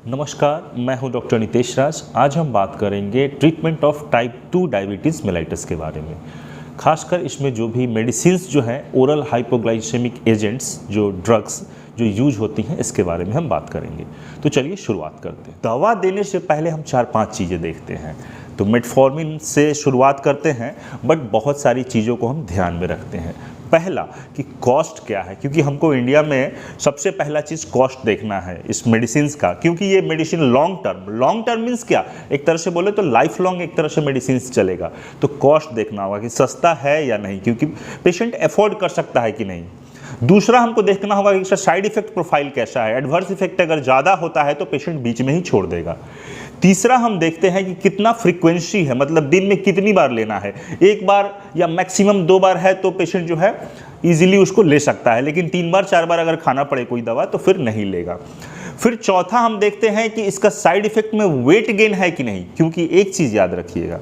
नमस्कार, मैं हूं डॉक्टर नितेश राज। आज हम बात करेंगे treatment of type 2 diabetes mellitus के बारे में। खासकर इसमें जो भी मेडिसिन्स जो हैं, ओरल हाइपोग्लाइसेमिक एजेंट्स, जो ड्रग्स जो यूज होती हैं, इसके बारे में हम बात करेंगे। तो चलिए शुरुआत करते हैं। दवा देने से पहले हम 4-5 चीज़ें देखते हैं। तो मेटफॉर्मिन से शुरुआत करते हैं, बट बहुत सारी चीज़ों को हम ध्यान में रखते हैं। पहला कि कॉस्ट क्या है, क्योंकि हमको इंडिया में सबसे पहला चीज़ कॉस्ट देखना है इस मेडिसिन्स का, क्योंकि ये मेडिसिन लॉन्ग टर्म मीन्स क्या, एक तरह से बोले तो लाइफ लॉन्ग एक तरह से मेडिसिन्स चलेगा। तो कॉस्ट देखना होगा कि सस्ता है या नहीं, क्योंकि पेशेंट अफोर्ड कर सकता है कि नहीं। दूसरा हमको देखना होगा कि इसका साइड इफेक्ट प्रोफाइल कैसा है। एडवर्स इफेक्ट अगर ज़्यादा होता है तो पेशेंट बीच में ही छोड़ देगा। तीसरा हम देखते हैं कि कितना फ्रीक्वेंसी है, मतलब दिन में कितनी बार लेना है। एक बार या मैक्सिमम 2 बार है तो पेशेंट जो है इजीली उसको ले सकता है, लेकिन 3 बार 4 बार अगर खाना पड़े कोई दवा तो फिर नहीं लेगा। फिर चौथा हम देखते हैं कि इसका साइड इफेक्ट में वेट गेन है कि नहीं, क्योंकि एक चीज़ याद रखिएगा,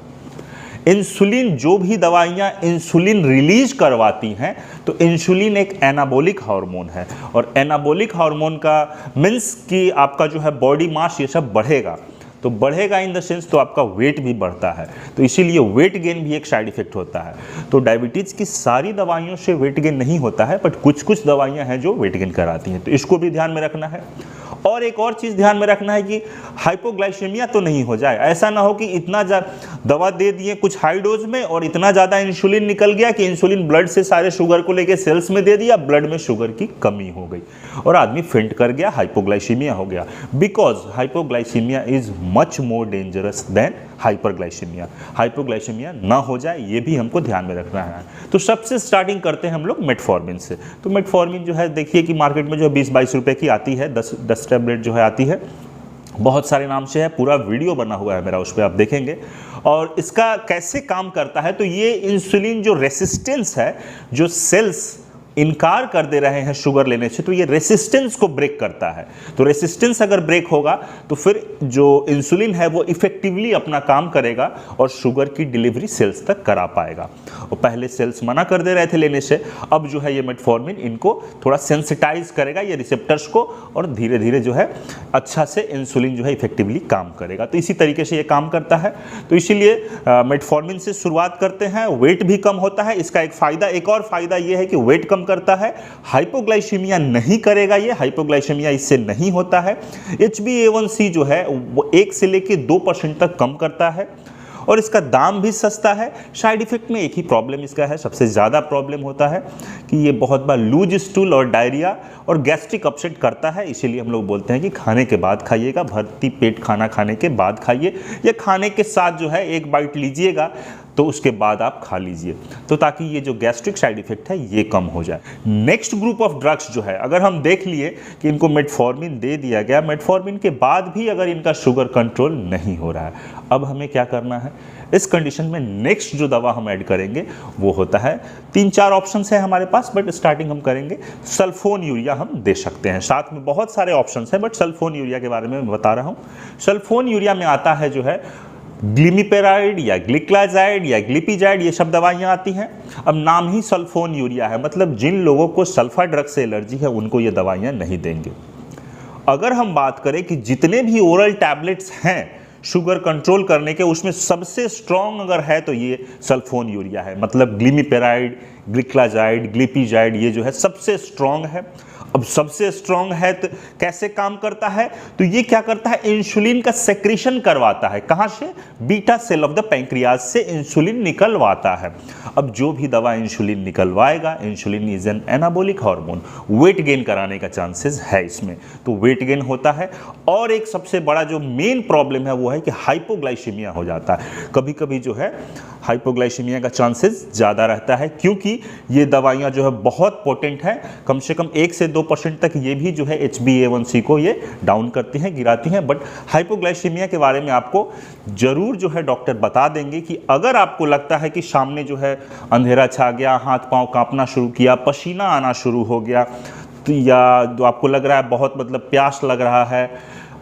इंसुलिन जो भी दवाइयाँ इंसुलिन रिलीज करवाती हैं, तो इंसुलिन एक एनाबोलिक हार्मोन है, और एनाबोलिक हार्मोन का मीन्स कि आपका जो है बॉडी मास ये सब बढ़ेगा। तो बढ़ेगा इन द सेंस तो आपका वेट भी बढ़ता है, तो इसीलिए वेट गेन भी एक साइड इफेक्ट होता है। तो डायबिटीज़ की सारी दवाइयों से वेट गेन नहीं होता है, बट कुछ कुछ दवाइयाँ हैं जो वेट गेन कराती हैं, तो इसको भी ध्यान में रखना है। और एक और चीज़ ध्यान में रखना है कि हाइपोग्लाइसेमिया तो नहीं हो जाए। ऐसा ना हो कि इतना दवा दे दिए कुछ हाई डोज में और इतना ज़्यादा इंसुलिन निकल गया कि इंसुलिन ब्लड से सारे शुगर को लेके सेल्स में दे दिया, ब्लड में शुगर की कमी हो गई और आदमी फेंट कर गया, हाइपोग्लाइसेमिया हो गया। Because hypoglycaemia is much more dangerous than hyperglycaemia. Hypoglycaemia ना हो जाए ये भी हमको ध्यान में रखना है। तो सबसे स्टार्टिंग करते हैं हम लोग मेटफॉर्मिन से। तो मेटफॉर्मिन जो है देखिए कि मार्केट में जो 20-22 रुपए की आती है, 10 टैबलेट जो है आती है, बहुत सारे नाम से है, पूरा वीडियो बना हुआ है मेरा, उस पर आप देखेंगे। और इसका कैसे काम करता है, तो ये इंसुलिन जो रेसिस्टेंस है, जो सेल्स इनकार कर दे रहे हैं शुगर लेने से, तो ये रेसिस्टेंस को ब्रेक करता है। तो रेसिस्टेंस अगर ब्रेक होगा तो फिर जो इंसुलिन है वो इफेक्टिवली अपना काम करेगा और शुगर की डिलीवरी सेल्स तक करा पाएगा। और पहले सेल्स मना कर दे रहे थे लेने से, अब जो है ये मेटफॉर्मिन इनको थोड़ा सेंसिटाइज करेगा ये रिसेप्टर्स को, और धीरे धीरे जो है अच्छा से इंसुलिन जो है इफेक्टिवली काम करेगा। तो इसी तरीके से ये काम करता है। तो इसीलिए मेटफॉर्मिन से शुरुआत करते हैं। वेट भी कम होता है, इसका एक और फायदा ये है कि वेट कम करता है। हाइपोग्लाइसेमिया नहीं करेगा, ये हाइपोग्लाइसेमिया इससे नहीं होता है। HbA1c जो है वो 1 से लेके 2% तक कम करता है, और इसका दाम भी सस्ता है। साइड इफेक्ट में एक ही प्रॉब्लम इसका है, सबसे ज़्यादा प्रॉब्लम होता है कि ये बहुत बार लूज स्टूल और डायरिया और गैस्ट्रिक अपसेट करता है। इसीलिए हम लोग बोलते हैं कि खाने के बाद खाइएगा, भरती पेट खाना खाने के बाद खाइए, या खाने के साथ जो है एक बाइट लीजिएगा तो उसके बाद आप खा लीजिए, तो ताकि ये जो गैस्ट्रिक साइड इफेक्ट है ये कम हो जाए। नेक्स्ट ग्रुप ऑफ ड्रग्स जो है, अगर हम देख लिए कि इनको मेटफॉर्मिन दे दिया गया, मेटफॉर्मिन के बाद भी अगर इनका शुगर कंट्रोल नहीं हो रहा है, अब हमें क्या करना है इस कंडीशन में। नेक्स्ट जो दवा हम ऐड करेंगे वो होता है, 3-4 ऑप्शंस है हमारे पास, बट स्टार्टिंग हम करेंगे सल्फोनयूरिया हम दे सकते हैं। साथ में बहुत सारे ऑप्शंस हैं, बट सल्फोनयूरिया के बारे में मैं बता रहा हूँ। सल्फोनयूरिया में आता है जो है ग्लिमिपेराइड या ग्लिक्लाजाइड या ग्लिपिजाइड, ये सब दवाइयाँ आती हैं। अब नाम ही सल्फोनयूरिया है, मतलब जिन लोगों को सल्फा ड्रग से एलर्जी है उनको ये दवाइयाँ नहीं देंगे। अगर हम बात करें कि जितने भी ओरल टैबलेट्स हैं शुगर कंट्रोल करने के, उसमें सबसे स्ट्रॉन्ग अगर है तो ये सल्फोनयूरिया है, मतलब ग्लिमिपेराइड, ग्लिक्लाजाइड, ग्लिपिजाइड, ये जो है सबसे स्ट्रॉन्ग है। अब सबसे स्ट्रॉन्ग है तो कैसे काम करता है, तो ये क्या करता है, इंसुलिन का सेक्रेशन करवाता है। कहाँ से, beta cell of the pancreas से इंसुलिन निकलवाता है। अब जो भी दवा इंसुलिन निकलवाएगा, insulin is an anabolic hormone, weight gain कराने का चांसेस है इसमें, तो वेट गेन होता है। और एक सबसे बड़ा जो मेन प्रॉब्लम है वो है कि हाइपोग्लाइसेमिया हो जाता है। कभी कभी जो है हाइपोग्लाइसेमिया का चांसेस ज़्यादा रहता है, क्योंकि ये दवाइयाँ जो है बहुत पोटेंट है, कम से कम 1 से 2% तक ये भी जो है HbA1c को ये डाउन करती हैं, गिराती हैं। बट हाइपोग्लाइसेमिया के बारे में आपको जरूर जो है डॉक्टर बता देंगे कि अगर आपको लगता है कि सामने जो है अंधेरा छा गया, हाथ पांव कांपना शुरू किया, पसीना आना शुरू हो गया, तो या जो आपको लग रहा है बहुत मतलब प्यास लग रहा है,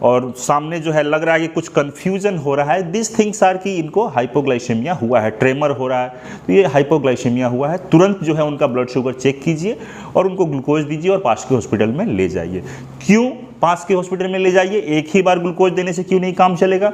और सामने जो है लग रहा है कि कुछ कंफ्यूजन हो रहा है, दिस थिंग्स आर कि इनको हाइपोग्लाइसेमिया हुआ है, ट्रेमर हो रहा है, तो ये हाइपोग्लाइसेमिया हुआ है। तुरंत जो है उनका ब्लड शुगर चेक कीजिए और उनको ग्लूकोज दीजिए और पास के हॉस्पिटल में ले जाइए। क्यों? पास के हॉस्पिटल में ले जाइए। एक ही बार ग्लूकोज देने से क्यों नहीं काम चलेगा?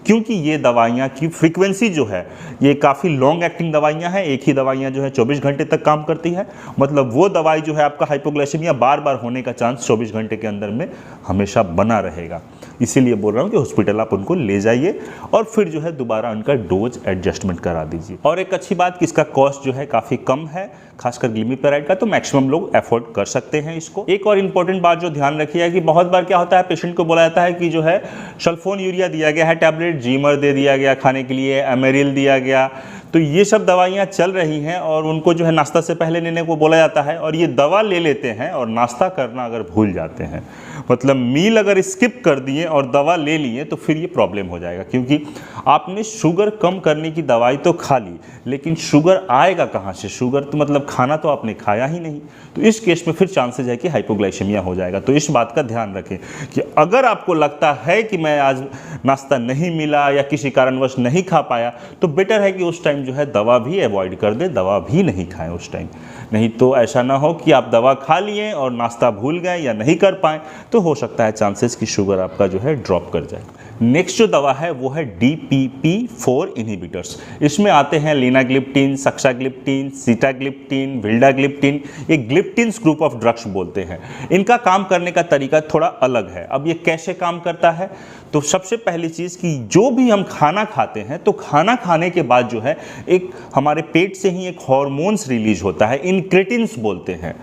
क्योंकि ये दवाइयाँ की फ्रीक्वेंसी जो है ये काफ़ी लॉन्ग एक्टिंग दवाइयाँ हैं। एक ही दवाइयाँ जो है 24 घंटे तक काम करती है, मतलब वो दवाई जो है आपका हाइपोग्लाइसेमिया बार बार होने का चांस 24 घंटे के अंदर में हमेशा बना रहेगा। इसीलिए बोल रहा हूँ कि हॉस्पिटल आप उनको ले जाइए और फिर जो है दोबारा उनका डोज एडजस्टमेंट करा दीजिए। और एक अच्छी बात कि इसका कॉस्ट जो है काफ़ी कम है, खासकर ग्लिमिपेराइड का, तो मैक्सिमम लोग अफोर्ड कर सकते हैं इसको। एक और इंपॉर्टेंट बात जो ध्यान रखिएगा कि बहुत बार क्या होता है, पेशेंट को बोला जाता है कि जो है सल्फोन यूरिया दिया गया है टैबलेट, जीमर दे दिया गया खाने के लिए, एमेरिल दिया गया, तो ये सब दवाइयाँ चल रही हैं और उनको जो है नाश्ता से पहले लेने को बोला जाता है और ये दवा ले लेते हैं और नाश्ता करना अगर भूल जाते हैं, मतलब मील अगर स्किप कर दिए और दवा ले लिए तो फिर ये प्रॉब्लम हो जाएगा। क्योंकि आपने शुगर कम करने की दवाई तो खा ली, लेकिन शुगर आएगा कहाँ से? शुगर तो मतलब खाना तो आपने खाया ही नहीं, तो इस केस में फिर चांसेस है कि हाइपोग्लाइसेमिया हो जाएगा। तो इस बात का ध्यान रखें कि अगर आपको लगता है कि मैं आज नाश्ता नहीं मिला या किसी कारणवश नहीं खा पाया, तो बेटर है कि उस टाइम जो है दवा भी अवॉइड कर दें, दवा भी नहीं खाएं उस टाइम। नहीं तो ऐसा ना हो कि आप दवा खा लिए और नाश्ता भूल गए या नहीं कर पाएँ, तो हो सकता है चांसेस कि शुगर आपका जो है ड्रॉप कर जाए। नेक्स्ट जो दवा है वो है DPP-4 इनहिबिटर्स। इसमें आते हैं लिनाग्लिप्टिन, सक्साग्लिप्टिन, सीटाग्लिप्टिन, विल्डाग्लिप्टिन। ये ग्लिप्टिन्स ग्रुप ऑफ ड्रग्स बोलते हैं। इनका काम करने का तरीका थोड़ा अलग है। अब ये कैसे काम करता है? तो सबसे पहली चीज़ कि जो भी हम खाना खाते हैं तो खाना खाने के बाद जो है एक हमारे पेट से ही एक हार्मोन्स रिलीज होता है, इनक्रेटिन्स बोलते हैं।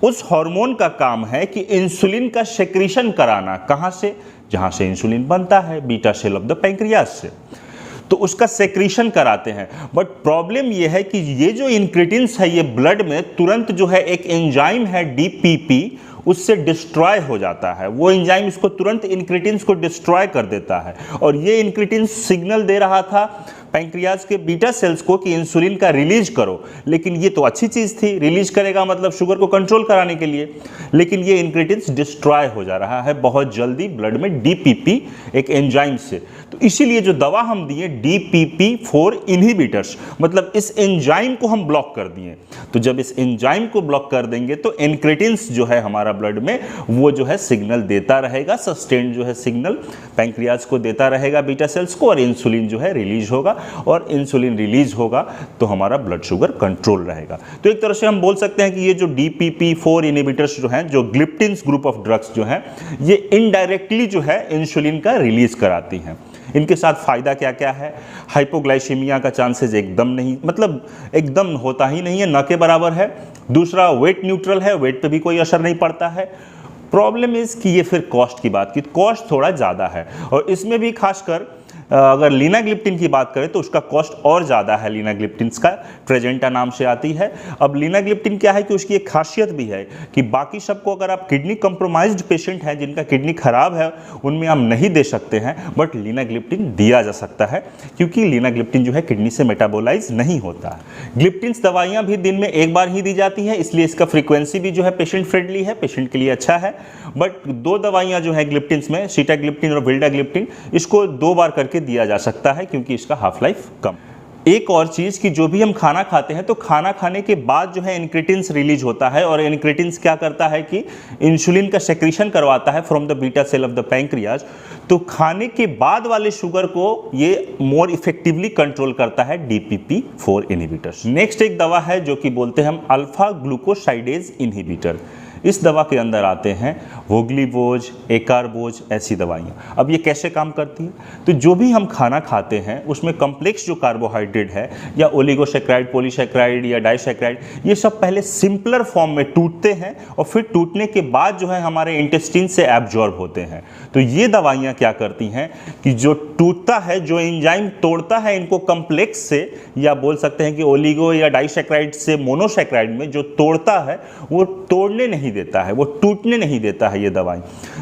उस हार्मोन का काम है कि इंसुलिन का सेक्रीशन कराना। कहाँ से? जहाँ से इंसुलिन बनता है, beta cell of the pancreas से, तो उसका सेक्रीशन कराते हैं। बट प्रॉब्लम ये है कि ये जो इंक्रेटिन्स है ये ब्लड में तुरंत जो है एक एंजाइम है DPP, उससे डिस्ट्रॉय हो जाता है। वो एंजाइम इसको तुरंत इंक्रेटिन्स को डिस्ट्रॉय कर देता है और ये इंक्रेटिन्स सिग्नल दे रहा था पैंक्रियाज के बीटा सेल्स को कि इंसुलिन का रिलीज करो। लेकिन ये तो अच्छी चीज़ थी, रिलीज करेगा मतलब शुगर को कंट्रोल कराने के लिए, लेकिन ये इंक्रेटिन्स डिस्ट्रॉय हो जा रहा है बहुत जल्दी ब्लड में DPP एक एंजाइम से। तो इसीलिए जो दवा हम दिए DPP-4 इनहिबिटर्स, मतलब इस एंजाइम को हम ब्लॉक कर दिए। तो जब इस एंजाइम को ब्लॉक कर देंगे तो इंक्रेटिन्स जो है हमारा ब्लड में वो जो है सिग्नल देता रहेगा, सस्टेन्ड जो है सिग्नल पैंक्रियाज को देता रहेगा बीटा सेल्स को, और इंसुलिन जो है रिलीज होगा, और इंसुलिन रिलीज होगा तो हमारा ब्लड शुगर कंट्रोल रहेगा। तो एक तरह से हम बोल सकते हैं कि ये जो DPP-4 इनहिबिटर्स जो हैं, जो ग्लिप्टिन्स ग्रुप ऑफ ड्रग्स जो हैं, ये इनडायरेक्टली जो है इंसुलिन का रिलीज कराती हैं। इनके साथ फ़ायदा क्या क्या है? हाइपोग्लाइसीमिया का चांसेस एकदम नहीं, मतलब एकदम होता ही नहीं है, न के बराबर है। दूसरा, वेट न्यूट्रल है, वेट पे भी कोई असर नहीं पड़ता है। प्रॉब्लम इज़ कि ये फिर कॉस्ट की बात की, कॉस्ट थोड़ा ज़्यादा है, और इसमें भी खासकर अगर लिनाग्लिप्टिन की बात करें तो उसका कॉस्ट और ज़्यादा है। लिनाग्लिप्टिन्स का ट्रेजेंटा नाम से आती है। अब लिनाग्लिप्टिन क्या है कि उसकी एक खासियत भी है कि बाकी सबको अगर आप किडनी कंप्रोमाइज्ड पेशेंट हैं जिनका किडनी खराब है उनमें हम नहीं दे सकते हैं, बट लिनाग्लिप्टिन दिया जा सकता है क्योंकि लिनाग्लिप्टिन जो है किडनी से मेटाबोलाइज नहीं होता है। ग्लिप्टिन्स दवाइयाँ भी दिन में एक बार ही दी जाती हैं, इसलिए इसका फ्रीक्वेंसी भी जो है पेशेंट फ्रेंडली है, पेशेंट के लिए अच्छा है। बट दो दवाइयाँ जो है ग्लिप्टिन्स में, सीटाग्लिप्टिन और विल्डाग्लिप्टिन, इसको 2 बार करके दिया जा सकता है क्योंकि इसका हाफ लाइफ कम। एक और चीज़ कि जो भी हम खाना खाते हैं तो खाना खाने के बाद जो है इंक्रेटिन्स रिलीज होता है, और इंक्रेटिन्स क्या करता है कि इंसुलिन का सेक्रीशन करवाता है from the beta cell of the pancreas. तो खाने के बाद वाले शुगर को ये मोर इफेक्टिवली कंट्रोल करता है DPP-4 इनहिबिटर्स। नेक्स्ट एक दवा है जो कि बोलते हैं हम अल्फा ग्लूकोसाइडेज इनहिबिटर। इस दवा के अंदर आते हैं वोग्लीवोज, एकारबोज, ऐसी दवाइयाँ। अब ये कैसे काम करती हैं? तो जो भी हम खाना खाते हैं उसमें कम्प्लेक्स जो कार्बोहाइड्रेट है, या ओलिगोसैकेराइड, पॉलीसैकेराइड या डाइसैकेराइड, ये सब पहले सिंपलर फॉर्म में टूटते हैं और फिर टूटने के बाद जो है हमारे इंटेस्टाइन से एब्जॉर्ब होते हैं। तो ये दवाइयाँ क्या करती हैं कि जो टूटता है, जो एंजाइम तोड़ता है इनको कम्प्लेक्स से, या बोल सकते हैं कि ओलिगो या डाइसैकेराइड से मोनोसैकेराइड में, जो तोड़ता है वो तोड़ने नहीं देता है, वो टूटने नहीं देता है ये दवाई।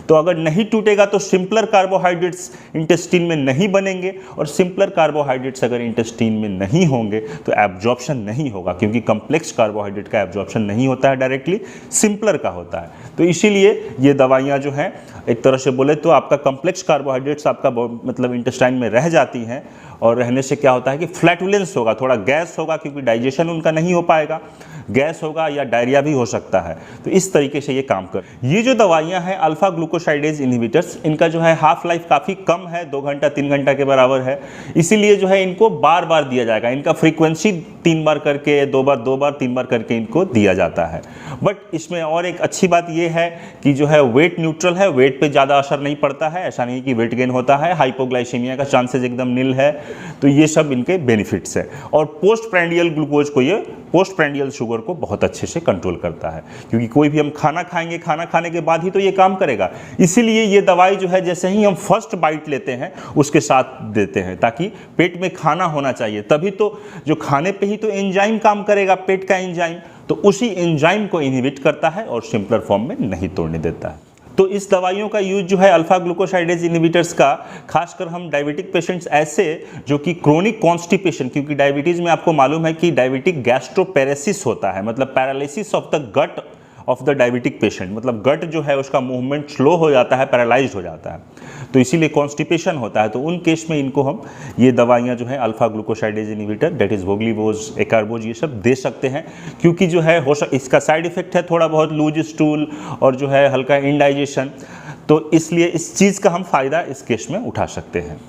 तो अगर नहीं टूटेगा तो सिंपलर कार्बोहाइड्रेट्स इंटेस्टाइन में नहीं बनेंगे, और सिंपलर कार्बोहाइड्रेट्स अगर इंटेस्टाइन में नहीं होंगे तो एब्जॉर्प्शन नहीं होगा, क्योंकि कम्प्लेक्स कार्बोहाइड्रेट का एब्जॉर्प्शन नहीं होता है डायरेक्टली, सिंपलर का होता है। तो इसीलिए ये दवाइयाँ जो हैं एक तरह से बोले तो आपका कम्प्लेक्स कार्बोहाइड्रेट्स आपका मतलब इंटेस्टाइन में रह जाती हैं, और रहने से क्या होता है कि फ्लैटुलेंस होगा, थोड़ा गैस होगा क्योंकि डाइजेशन उनका नहीं हो पाएगा, गैस होगा या डायरिया भी हो सकता है। तो इस तरीके से ये काम कर, ये जो दवाइयाँ हैं अल्फा ग्लूकोसाइडेज इनहिबिटर्स, इनका जो है हाफ लाइफ काफ़ी कम है, 2 घंटा 3 घंटा के बराबर है, इसीलिए जो है इनको बार बार दिया जाएगा। इनका फ्रीक्वेंसी 3 बार करके, 2 बार 2 बार 3 बार करके इनको दिया जाता है। बट इसमें और एक अच्छी बात ये है कि जो है वेट न्यूट्रल है, वेट पे ज़्यादा असर नहीं पड़ता है, ऐसा नहीं कि वेट गेन होता है, हाइपोग्लाइसीमिया का चांसेस एकदम नील है। तो ये सब इनके बेनिफिट्स है। और पोस्ट प्रैंडियल ग्लूकोज को, ये पोस्ट प्रैंडियल शुगर को बहुत अच्छे से कंट्रोल करता है, क्योंकि कोई भी हम खाना खाएंगे, खाना खाने के बाद ही तो ये काम करेगा। इसीलिए ये दवाई जो है जैसे ही हम फर्स्ट बाइट लेते हैं उसके साथ देते हैं, ताकि पेट में खाना होना चाहिए, तभी तो जो खाने पे ही तो एंजाइम काम करेगा, पेट का एंजाइम, तो उसी एंजाइम को इनहिबिट करता है और सिंपलर फॉर्म में नहीं तोड़ने देता है। तो इस दवाइयों का यूज जो है अल्फा ग्लूकोसाइडेज इनहिबिटर्स का, खासकर हम डायबिटिक पेशेंट्स ऐसे जो कि क्रोनिक कॉन्स्टिपेशन, क्योंकि डायबिटीज में आपको मालूम है कि डायबिटिक गैस्ट्रोपेरेसिस होता है, मतलब paralysis of the gut of the diabetic patient, मतलब गट जो है उसका मूवमेंट स्लो हो जाता है, पैरालाइज्ड हो जाता है, तो इसीलिए कॉन्स्टिपेशन होता है। तो उन केस में इनको हम ये दवाइयाँ जो है alpha glucosidase inhibitor, that is voglibose, acarbose, ये सब दे सकते हैं, क्योंकि जो है इसका साइड इफेक्ट है थोड़ा बहुत लूज स्टूल और जो है हल्का इंडाइजेशन, तो इसलिए इस चीज़ का हम फायदा इस केस में उठा सकते हैं।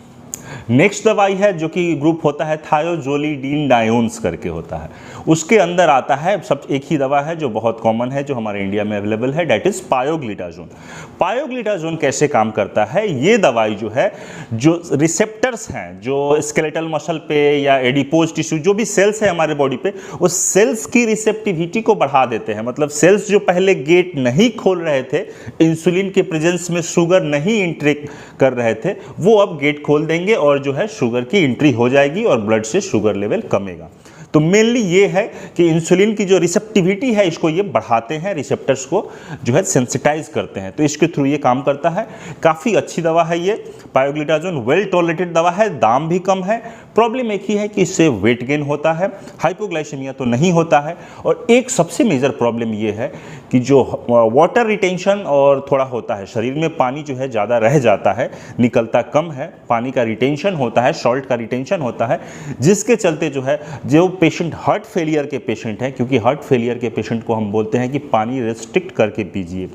नेक्स्ट दवाई है जो कि ग्रुप होता है थायोजोलिडीन डायोन्स करके होता है, उसके अंदर आता है सब एक ही दवा है जो बहुत कॉमन है, जो हमारे इंडिया में अवेलेबल है, डेट इज पायोग्लिटाजोन। पायोग्लिटाजोन कैसे काम करता है? ये दवाई जो है, जो रिसेप्टर्स हैं जो स्केलेटल मसल पे या एडिपोज टिश्यू, जो भी सेल्स है हमारे बॉडी पे, उस सेल्स की रिसेप्टिविटी को बढ़ा देते हैं। मतलब सेल्स जो पहले गेट नहीं खोल रहे थे, इंसुलिन के प्रेजेंस में शुगर नहीं इंट्रेक कर रहे थे, वो अब गेट खोल देंगे और जो है शुगर की एंट्री हो जाएगी और ब्लड से शुगर लेवल कमेगा। तो मेनली ये है कि इंसुलिन की जो रिसेप्टिविटी है इसको ये बढ़ाते हैं, रिसेप्टर्स को जो है सेंसिटाइज करते हैं, तो इसके थ्रू ये काम करता है। काफ़ी अच्छी दवा है ये पायोग्लिटाजोन, वेल टॉलरेटेड दवा है, दाम भी कम है। प्रॉब्लम एक ही है कि इससे वेट गेन होता है, हाइपोग्लाइसेमिया तो नहीं होता है। और एक सबसे मेजर प्रॉब्लम ये है कि जो वाटर रिटेंशन और थोड़ा होता है, शरीर में पानी जो है ज़्यादा रह जाता है, निकलता कम है, पानी का रिटेंशन होता है, सॉल्ट का रिटेंशन होता है, जिसके चलते जो है जो पेशेंट हार्ट फेलियर के पेशेंट हैं, क्योंकि हार्ट फेलियर के पेशेंट को हम बोलते हैं कि पानी रेस्ट्रिक्ट करके पीजिए,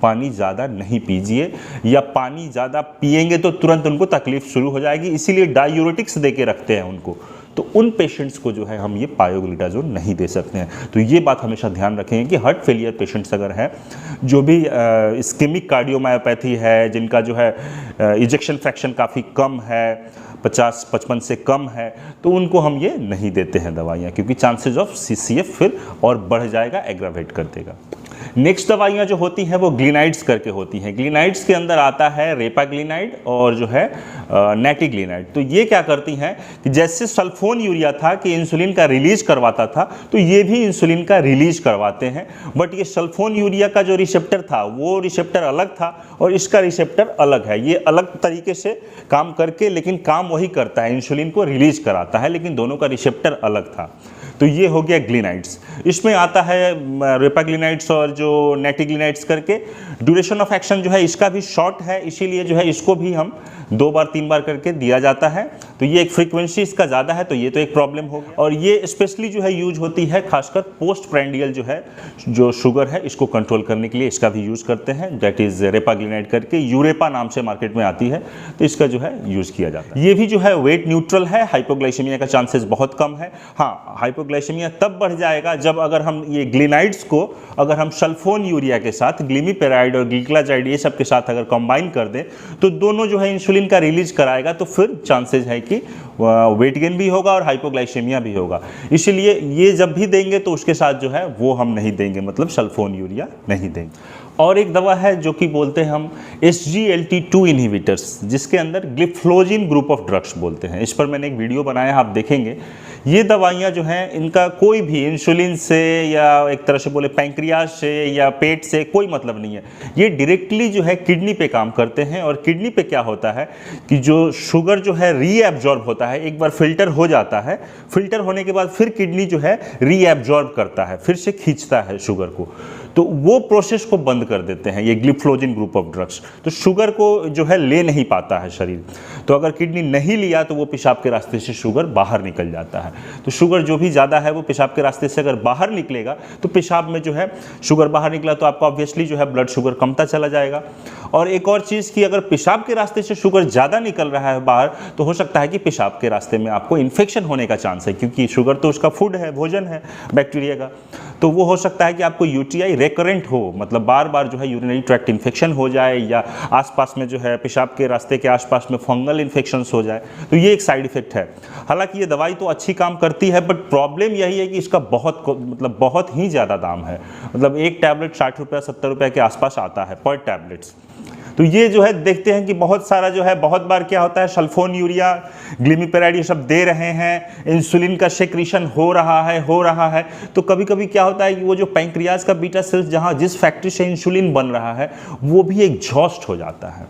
पानी ज़्यादा नहीं पीजिए, या पानी ज़्यादा पिएंगे तो तुरंत उनको तकलीफ शुरू हो जाएगी, इसीलिए डायूरेटिक्स दे के रखते हैं उनको। तो उन पेशेंट्स को जो है हम ये पायोग्लिटाजोन नहीं दे सकते हैं। तो ये बात हमेशा ध्यान रखें कि हार्ट फेलियर पेशेंट्स अगर हैं, जो भी इस्केमिक कार्डियोमायोपैथी है, जिनका जो है इजेक्शन फ्रैक्शन काफ़ी कम है, 50-55 से कम है, तो उनको हम ये नहीं देते हैं दवाइयाँ, क्योंकि चांसेस ऑफ CCF फिर और बढ़ जाएगा, एग्रावेट कर देगा। नेक्स्ट दवाइयाँ जो होती हैं वो ग्लिनाइड्स करके होती हैं। ग्लिनाइड्स के अंदर आता है रेपाग्लिनाइड और जो है नैटिग्लिनाइड। तो ये क्या करती हैं कि जैसे सल्फोन यूरिया था कि इंसुलिन का रिलीज करवाता था, तो ये भी इंसुलिन का रिलीज करवाते हैं। बट ये सल्फोन यूरिया का जो रिसेप्टर था वो रिसेप्टर अलग था और इसका रिसेप्टर अलग है। ये अलग तरीके से काम करके, लेकिन काम वही करता है, इंसुलिन को रिलीज कराता है, लेकिन दोनों का रिसेप्टर अलग था। तो ये हो गया ग्लिनाइड्स। इसमें आता है रेपाग्लिनाइड्स और जो नैटिग्लिनाइड्स करके। ड्यूरेशन ऑफ एक्शन जो है इसका भी शॉर्ट है, इसीलिए जो है इसको भी हम 2 बार 3 बार करके दिया जाता है। तो ये एक फ्रीक्वेंसी इसका ज़्यादा है, तो ये तो एक प्रॉब्लम हो। और ये स्पेशली जो है यूज होती है खासकर पोस्ट प्रैंडियल जो है, जो शुगर है, इसको कंट्रोल करने के लिए इसका भी यूज़ करते हैं, दैट इज़ रेपाग्लिनाइड करके, यूरेपा नाम से मार्केट में आती है, तो इसका जो है यूज़ किया जाता है। ये भी जो है वेट न्यूट्रल है, हाइपोग्लाइसेमिया का चांसेस बहुत कम है। हाँ, हाइपोग्लाइसेमिया तब बढ़ जाएगा जब अगर हम ये ग्लिनाइड्स को अगर हम सल्फोन यूरिया के साथ ग्लिमिपेराइड और ग्लिक्लाजाइड ये सब के साथ अगर कंबाइन कर दें, तो दोनों जो है इंसुलिन का रिलीज कराएगा, तो फिर चांसेस है कि वेट गेन भी होगा और हाइपोग्लाइसेमिया भी होगा। इसलिए ये जब भी देंगे तो उसके साथ जो है वो हम नहीं देंगे, मतलब सल्फोन यूरिया नहीं देंगे। और एक दवा है जो कि बोलते हैं हम SGLT2 इनहिबिटर्स, जिसके अंदर ग्लिफ्लोजिन ग्रुप ऑफ ड्रग्स बोलते हैं। इस पर मैंने एक वीडियो बनाया, आप देखेंगे। ये दवाइयाँ जो हैं इनका कोई भी इंसुलिन से या एक तरह से बोले पैंक्रियाज से या पेट से कोई मतलब नहीं है। ये डायरेक्टली जो है किडनी पे काम करते हैं। और किडनी पे क्या होता है कि जो शुगर जो है रीएब्जॉर्ब होता है, एक बार फिल्टर हो जाता है, फिल्टर होने के बाद फिर किडनी जो है रीएब्जॉर्ब करता है, फिर से खींचता है शुगर को। तो वो प्रोसेस को बंद कर देते हैं ये ग्लिफ्लोजिन ग्रुप ऑफ ड्रग्स। तो शुगर को जो है ले नहीं पाता है शरीर। तो अगर किडनी नहीं लिया तो वो पेशाब के रास्ते से शुगर बाहर निकल जाता है। तो शुगर जो भी ज़्यादा है वो पेशाब के रास्ते से अगर बाहर निकलेगा तो पेशाब में जो है शुगर बाहर निकला तो आपका ऑब्वियसली जो है ब्लड शुगर कमता चला जाएगा। और एक और चीज़ कि अगर पेशाब के रास्ते से शुगर ज़्यादा निकल रहा है बाहर तो हो सकता है कि पेशाब के रास्ते में आपको इन्फेक्शन होने का चांस है, क्योंकि शुगर तो उसका फूड है, भोजन है बैक्टीरिया का। तो वो हो सकता है कि आपको यूटीआई रेकरेंट हो, मतलब बार बार जो है यूरिनरी ट्रैक्ट इन्फेक्शन हो जाए या आसपास में जो है पेशाब के रास्ते के आसपास में फंगल इन्फेक्शंस हो जाए। तो ये एक साइड इफेक्ट है। हालांकि ये दवाई तो अच्छी काम करती है, बट प्रॉब्लम यही है कि इसका बहुत ही ज़्यादा दाम है। मतलब एक टैबलेट 60 रुपये 70 रुपये के आसपास आता है पर टैबलेट्स। तो ये जो है देखते हैं कि बहुत सारा जो है बहुत बार क्या होता है सल्फोन्यूरिया, ग्लिमिपेराइड ये सब दे रहे हैं, इंसुलिन का सेक्रीशन हो रहा है। तो कभी कभी क्या होता है कि वो जो पैंक्रियाज का बीटा सेल्स जहाँ जिस फैक्ट्री से इंसुलिन बन रहा है वो भी एग्जॉस्ट हो जाता है।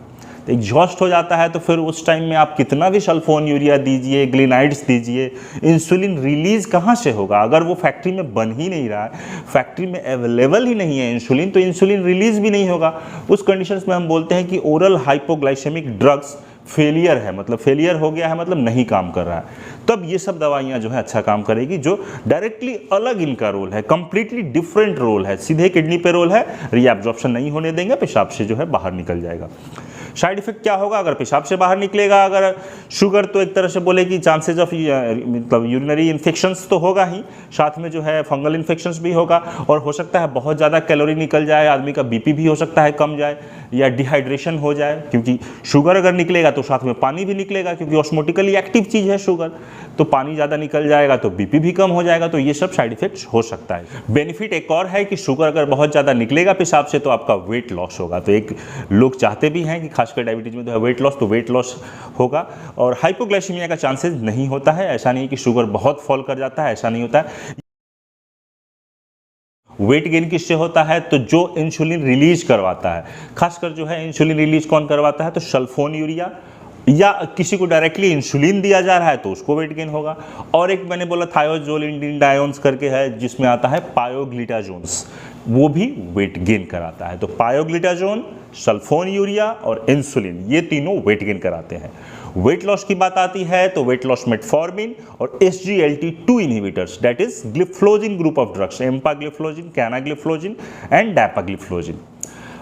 तो एग्जॉस्ट हो जाता है तो फिर उस टाइम में आप कितना भी सल्फोन्यूरिया दीजिए, ग्लिनाइड्स दीजिए, इंसुलिन रिलीज कहाँ से होगा? अगर वो फैक्ट्री में बन ही नहीं रहा है, फैक्ट्री में अवेलेबल ही नहीं है इंसुलिन, तो इंसुलिन रिलीज भी नहीं होगा। उस कंडीशंस में हम बोलते हैं कि ओरल हाइपोग्लाइसेमिक ड्रग्स फेलियर है, मतलब फेलियर हो गया है, मतलब नहीं काम कर रहा है। तब ये सब दवाइयाँ जो है अच्छा काम करेगी, जो डायरेक्टली अलग इनका रोल है, कंप्लीटली डिफरेंट रोल है, सीधे किडनी पे रोल है, रीएब्जॉर्प्शन नहीं होने देंगे, पेशाब से जो है बाहर निकल जाएगा। साइड इफेक्ट क्या होगा अगर पेशाब से बाहर निकलेगा? अगर शुगर तो एक तरह से बोले कि चांसेस ऑफ मतलब यूरिनरी इन्फेक्शंस तो होगा ही, साथ में जो है फंगल इन्फेक्शंस भी होगा, और हो सकता है बहुत ज़्यादा कैलोरी निकल जाए, आदमी का बीपी भी हो सकता है कम जाए, या डिहाइड्रेशन हो जाए, क्योंकि शुगर अगर निकलेगा तो साथ में पानी भी निकलेगा, क्योंकि ऑस्मोटिकली एक्टिव चीज़ है शुगर। तो पानी ज़्यादा निकल जाएगा तो बीपी भी कम हो जाएगा। तो ये सब साइड इफेक्ट्स हो सकता है। बेनिफिट एक और है कि शुगर अगर बहुत ज़्यादा निकलेगा पेशाब से तो आपका वेट लॉस होगा। तो एक लोग चाहते भी हैं कि खासकर डायबिटीज़ में तो है वेट लॉस, तो वेट लॉस होगा। और हाइपोग्लाइसीमिया का चांसेस नहीं होता है। ऐसा नहीं कि शुगर बहुत फॉल कर जाता है, ऐसा नहीं होता है। वेट गेन किससे होता है? तो जो इंसुलिन रिलीज करवाता है, खासकर जो है इंसुलिन रिलीज कौन करवाता है? तो सल्फोन्यूरिया, या किसी को डायरेक्टली इंसुलिन दिया जा रहा है तो उसको वेट गेन होगा। और एक मैंने बोला थायोजोलिंडिनडायोन्स करके है, जिसमें आता है पायोग्लिटाजोन्स, वो भी वेट गेन कराता है। तो पायोग्लिटाजोन, सल्फोन्यूरिया और इंसुलिन, ये तीनों वेट गेन कराते हैं। वेट लॉस की बात आती है तो वेट लॉस मेटफॉर्मिन और SGLT2 inhibitors, that is gliflozin group of drugs, empagliflozin, canagliflozin and dapagliflozin.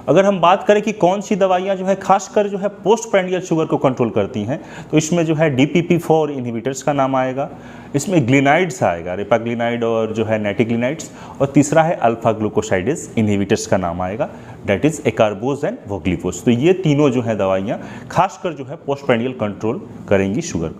अगर हम बात करें कि कौन सी दवाइयाँ जो है खासकर जो है पोस्ट प्राइंडियल शुगर को कंट्रोल करती हैं, तो इसमें जो है DPP4 इनहिबिटर्स का नाम आएगा, इसमें ग्लिनाइड्स आएगा, रिपाग्लिनाइड और जो है नेटिग्लिनाइड्स, और तीसरा है अल्फा ग्लूकोसाइडेज इनहिबिटर्स का नाम आएगा, दैट इज एकार्बोज एंड वोग्लिफोस। तो ये तीनों जो है दवाइयाँ खासकर जो है पोस्ट प्राइंडियल कंट्रोल करेंगी शुगर।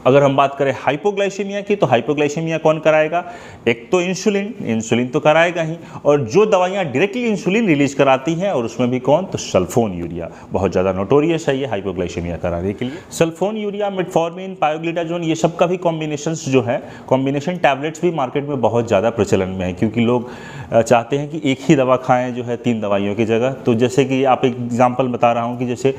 अगर हम बात करें हाइपोग्लाइसीमिया की, तो हाइपोग्लाइसीमिया कौन कराएगा? एक तो इंसुलिन तो कराएगा ही, और जो दवाइयाँ डायरेक्टली इंसुलिन रिलीज कराती हैं, और उसमें भी कौन? तो सल्फोन्यूरिया बहुत ज़्यादा नोटोरियस है ये हाइपोग्लाइसीमिया कराने के लिए। सल्फोन्यूरिया, मेटफॉर्मिन, पायोग्लिटाजोन, ये सब का भी कॉम्बिनेशंस जो है, कॉम्बिनेशन टैबलेट्स भी मार्केट में बहुत ज़्यादा प्रचलन में है, क्योंकि लोग चाहते हैं कि एक ही दवा खाएँ जो है 3 दवाइयों की जगह। तो जैसे कि आप एक एग्जाम्पल बता रहा हूँ कि जैसे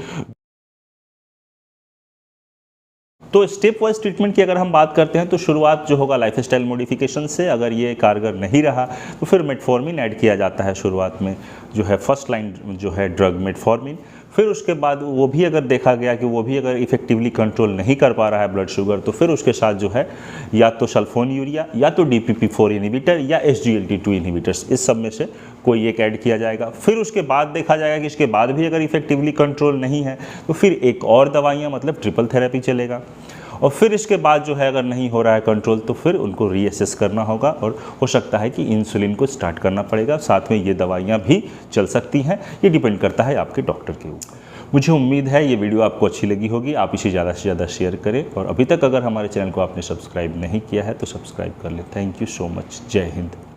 तो स्टेप वाइज ट्रीटमेंट की अगर हम बात करते हैं तो शुरुआत जो होगा लाइफस्टाइल मॉडिफिकेशन से, अगर ये कारगर नहीं रहा तो फिर मेटफॉर्मिन ऐड किया जाता है शुरुआत में, जो है फर्स्ट लाइन जो है ड्रग मेटफॉर्मिन। फिर उसके बाद वो भी अगर देखा गया कि वो भी अगर इफेक्टिवली कंट्रोल नहीं कर पा रहा है ब्लड शुगर, तो फिर उसके साथ जो है या तो सल्फोन्यूरिया, या तो DPP4 इनहिबिटर, या SGLT2 इनहिबिटर्स, इस सब में से कोई एक ऐड किया जाएगा। फिर उसके बाद देखा जाएगा कि इसके बाद भी अगर इफेक्टिवली कंट्रोल नहीं है तो फिर एक और दवाइयाँ, मतलब ट्रिपल थेरेपी चलेगा। और फिर इसके बाद जो है अगर नहीं हो रहा है कंट्रोल तो फिर उनको रीअसेस करना होगा, और हो सकता है कि इंसुलिन को स्टार्ट करना पड़ेगा। साथ में ये दवाइयाँ भी चल सकती हैं, ये डिपेंड करता है आपके डॉक्टर के ऊपर। मुझे उम्मीद है ये वीडियो आपको अच्छी लगी होगी, आप इसे ज़्यादा से ज़्यादा शेयर करें, और अभी तक अगर हमारे चैनल को आपने सब्सक्राइब नहीं किया है तो सब्सक्राइब कर लें। Thank you so much. जय हिंद।